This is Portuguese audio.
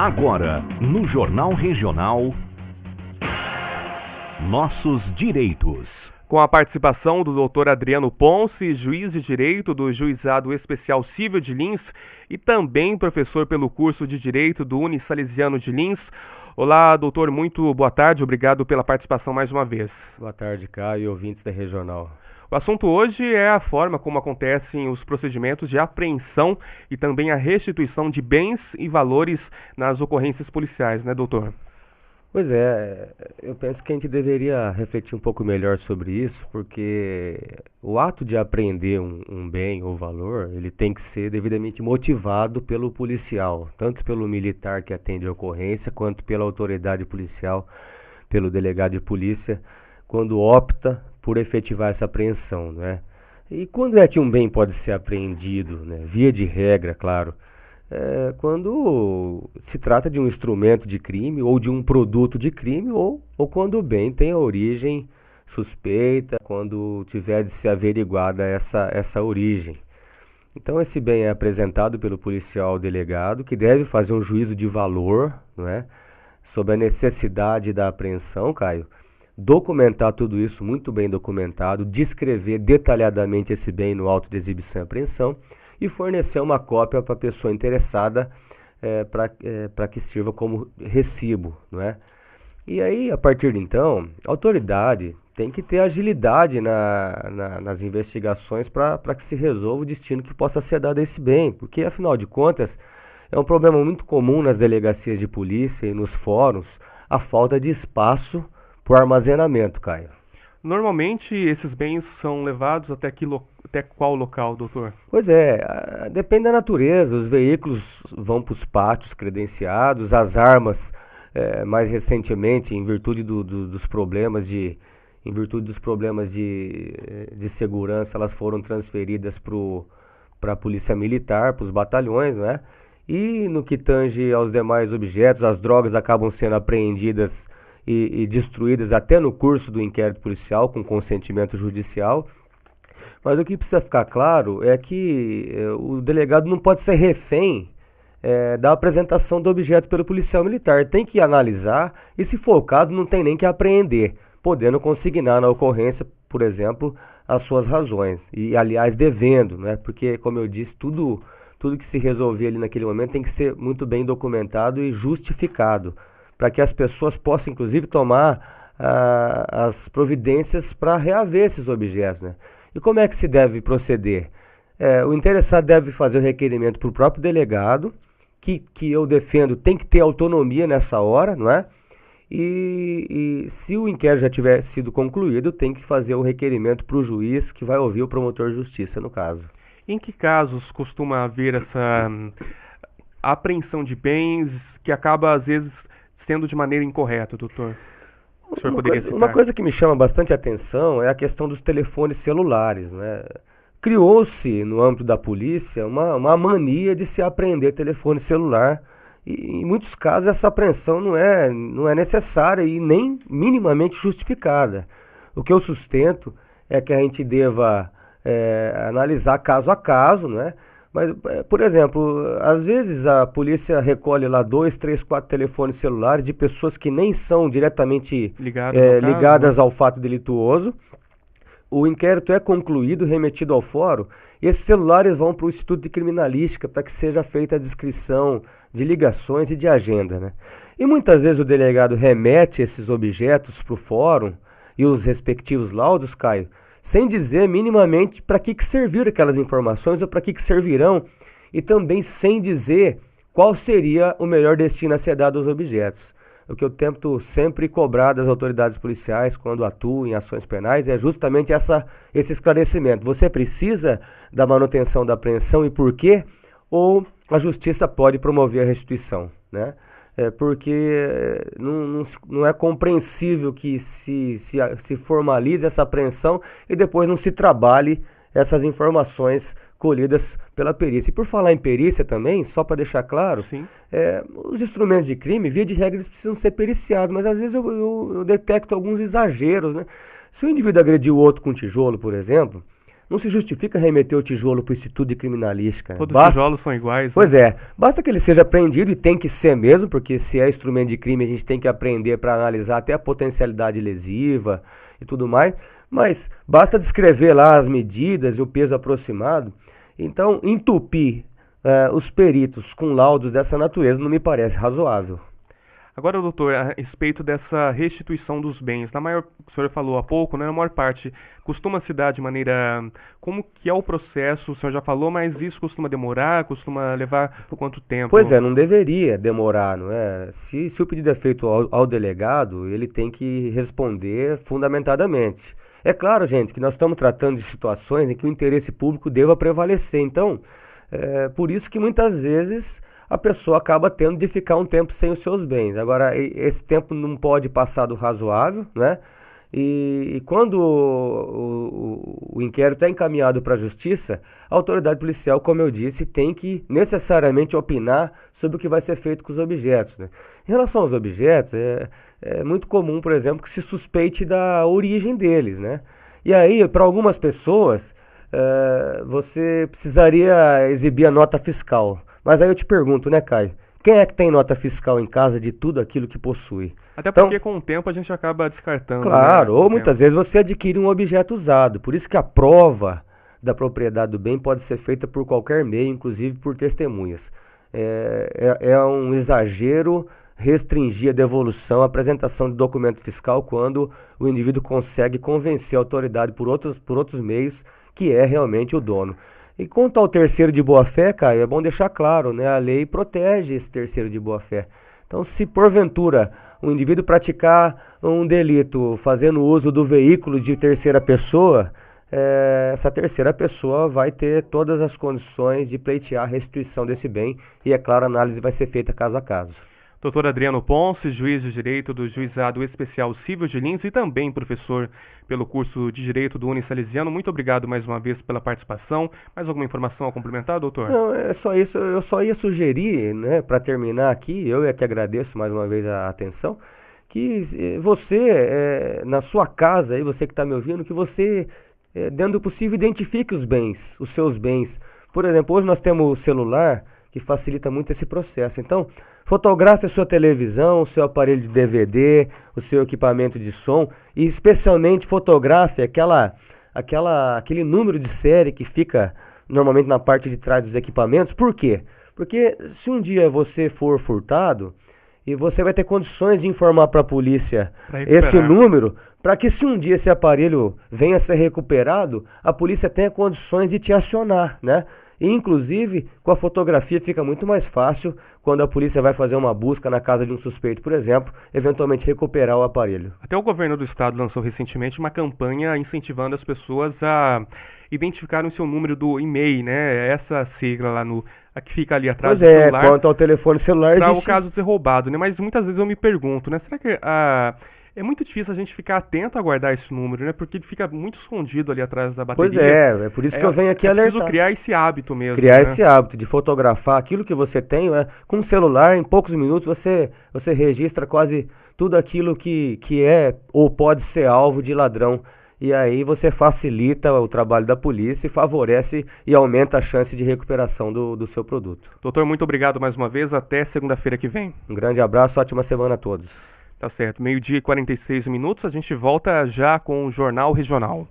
Agora, no Jornal Regional, Nossos Direitos. Com a participação do Dr. Adriano Ponce, juiz de Direito do Juizado Especial Cível de Lins e também professor pelo curso de Direito do Unisalesiano de Lins. Olá, doutor, muito boa tarde, obrigado pela participação mais uma vez. Boa tarde, Caio e ouvintes da Regional. O assunto hoje é a forma como acontecem os procedimentos de apreensão e também a restituição de bens e valores nas ocorrências policiais, né, doutor? Pois é, eu penso que a gente deveria refletir um pouco melhor sobre isso, porque o ato de apreender um bem ou valor, ele tem que ser devidamente motivado pelo policial, tanto pelo militar que atende a ocorrência, quanto pela autoridade policial, pelo delegado de polícia, quando opta por efetivar essa apreensão, né? E quando é que um bem pode ser apreendido, né? Via de regra, claro, quando se trata de um instrumento de crime ou de um produto de crime ou quando o bem tem a origem suspeita, quando tiver de ser averiguada essa origem. Então esse bem é apresentado pelo policial delegado, que deve fazer um juízo de valor, não é? Sobre a necessidade da apreensão, Caio, documentar tudo isso muito bem documentado, descrever detalhadamente esse bem no auto de exibição e apreensão e fornecer uma cópia para a pessoa interessada para que sirva como recibo, não é? E aí, a partir de então, a autoridade tem que ter agilidade nas investigações para que se resolva o destino que possa ser dado a esse bem, porque afinal de contas é um problema muito comum nas delegacias de polícia e nos fóruns a falta de espaço por armazenamento, Caio. Normalmente esses bens são levados até qual local, doutor? Pois é, depende da natureza. Os veículos vão para os pátios credenciados, as armas, mais recentemente, em virtude dos problemas de segurança, elas foram transferidas para a polícia militar, para os batalhões, né? E no que tange aos demais objetos, as drogas acabam sendo apreendidas e destruídas até no curso do inquérito policial, com consentimento judicial. Mas o que precisa ficar claro é que o delegado não pode ser refém da apresentação do objeto pelo policial militar. Tem que analisar e, se for o caso, não tem nem que apreender, podendo consignar na ocorrência, por exemplo, as suas razões. E, aliás, devendo, né? Porque, como eu disse, tudo que se resolver ali naquele momento tem que ser muito bem documentado e justificado, para que as pessoas possam, inclusive, tomar as providências para reaver esses objetos, né? E como é que se deve proceder? O interessado deve fazer o requerimento para o próprio delegado, que eu defendo tem que ter autonomia nessa hora, não é? E se o inquérito já tiver sido concluído, tem que fazer o requerimento para o juiz, que vai ouvir o promotor de justiça, no caso. Em que casos costuma haver essa apreensão de bens que acaba, às vezes, sendo de maneira incorreta, doutor? O senhor poderia citar? Uma coisa que me chama bastante atenção é a questão dos telefones celulares, né? Criou-se, no âmbito da polícia, uma mania de se apreender telefone celular. E, em muitos casos, essa apreensão não é necessária e nem minimamente justificada. O que eu sustento é que a gente deva analisar caso a caso, né? Mas, por exemplo, às vezes a polícia recolhe lá 2, 3, 4 telefones celulares de pessoas que nem são diretamente ligadas ao fato delituoso. O inquérito é concluído, remetido ao fórum, e esses celulares vão para o Instituto de Criminalística para que seja feita a descrição de ligações e de agenda, né? E muitas vezes o delegado remete esses objetos para o fórum e os respectivos laudos, Caio, sem dizer minimamente para que serviram aquelas informações ou para que servirão, e também sem dizer qual seria o melhor destino a ser dado aos objetos. O que eu tento sempre cobrar das autoridades policiais quando atuam em ações penais é justamente esse esclarecimento. Você precisa da manutenção da apreensão e por quê? Ou a justiça pode promover a restituição, né? Porque não é compreensível que se formalize essa apreensão e depois não se trabalhe essas informações colhidas pela perícia. E por falar em perícia também, só para deixar claro, os instrumentos de crime, via de regra, eles precisam ser periciados, mas às vezes eu detecto alguns exageros, né? Se o indivíduo agrediu o outro com tijolo, por exemplo, não se justifica remeter o tijolo para o Instituto de Criminalística. Todos os tijolos são iguais. Né? Pois é, basta que ele seja apreendido, e tem que ser mesmo, porque se é instrumento de crime a gente tem que aprender para analisar até a potencialidade lesiva e tudo mais, mas basta descrever lá as medidas e o peso aproximado. Então, entupir os peritos com laudos dessa natureza não me parece razoável. Agora, doutor, a respeito dessa restituição dos bens, o senhor falou há pouco, né, na maior parte, costuma se dar de maneira, como que é o processo, o senhor já falou, mas isso costuma demorar, costuma levar por quanto tempo? Pois é, não deveria demorar, não é? Se o pedido é feito ao delegado, ele tem que responder fundamentadamente. É claro, gente, que nós estamos tratando de situações em que o interesse público deva prevalecer, então, por isso que muitas vezes a pessoa acaba tendo de ficar um tempo sem os seus bens. Agora, esse tempo não pode passar do razoável, né? E quando o inquérito é encaminhado para a justiça, a autoridade policial, como eu disse, tem que necessariamente opinar sobre o que vai ser feito com os objetos, né? Em relação aos objetos, é muito comum, por exemplo, que se suspeite da origem deles, né? E aí, para algumas pessoas, você precisaria exibir a nota fiscal. Mas aí eu te pergunto, né, Caio? Quem é que tem nota fiscal em casa de tudo aquilo que possui? Até porque com o tempo a gente acaba descartando. Claro, né, ou muitas vezes você adquire um objeto usado. Por isso que a prova da propriedade do bem pode ser feita por qualquer meio, inclusive por testemunhas. É um exagero restringir a devolução, a apresentação de documento fiscal quando o indivíduo consegue convencer a autoridade por outros meios que é realmente o dono. E quanto ao terceiro de boa-fé, Caio, é bom deixar claro, né? A lei protege esse terceiro de boa-fé. Então, se porventura um indivíduo praticar um delito fazendo uso do veículo de terceira pessoa, essa terceira pessoa vai ter todas as condições de pleitear a restituição desse bem e, é claro, a análise vai ser feita caso a caso. Doutor Adriano Ponce, juiz de Direito do Juizado Especial Cível de Lins e também professor pelo curso de Direito do Unisalesiano. Muito obrigado mais uma vez pela participação. Mais alguma informação a complementar, doutor? Não, é só isso. Eu só ia sugerir, né, para terminar aqui, eu é que agradeço mais uma vez a atenção, que você, na sua casa, aí, você que está me ouvindo, que você, dentro do possível, identifique os bens, os seus bens. Por exemplo, hoje nós temos o celular, que facilita muito esse processo. Então, fotografe a sua televisão, o seu aparelho de DVD, o seu equipamento de som e especialmente fotografe aquele número de série que fica normalmente na parte de trás dos equipamentos. Por quê? Porque se um dia você for furtado, e você vai ter condições de informar para a polícia esse número, para que se um dia esse aparelho venha a ser recuperado, a polícia tenha condições de te acionar, né? E, inclusive, com a fotografia fica muito mais fácil quando a polícia vai fazer uma busca na casa de um suspeito, por exemplo, eventualmente recuperar o aparelho. Até o governo do estado lançou recentemente uma campanha incentivando as pessoas a identificarem o seu número do e-mail, né? Essa sigla lá a que fica ali atrás do celular. Quanto ao telefone celular, para o caso de ser roubado, né? Mas muitas vezes eu me pergunto, né? Será que é muito difícil a gente ficar atento a guardar esse número, né? Porque ele fica muito escondido ali atrás da bateria. Pois é por isso que eu venho aqui alertar. Preciso criar esse hábito mesmo. Esse hábito de fotografar aquilo que você tem, com o celular, em poucos minutos você registra quase tudo aquilo que é ou pode ser alvo de ladrão. E aí você facilita o trabalho da polícia e favorece e aumenta a chance de recuperação do seu produto. Doutor, muito obrigado mais uma vez. Até segunda-feira que vem. Um grande abraço, ótima semana a todos. Tá certo, 12h46, a gente volta já com o Jornal Regional.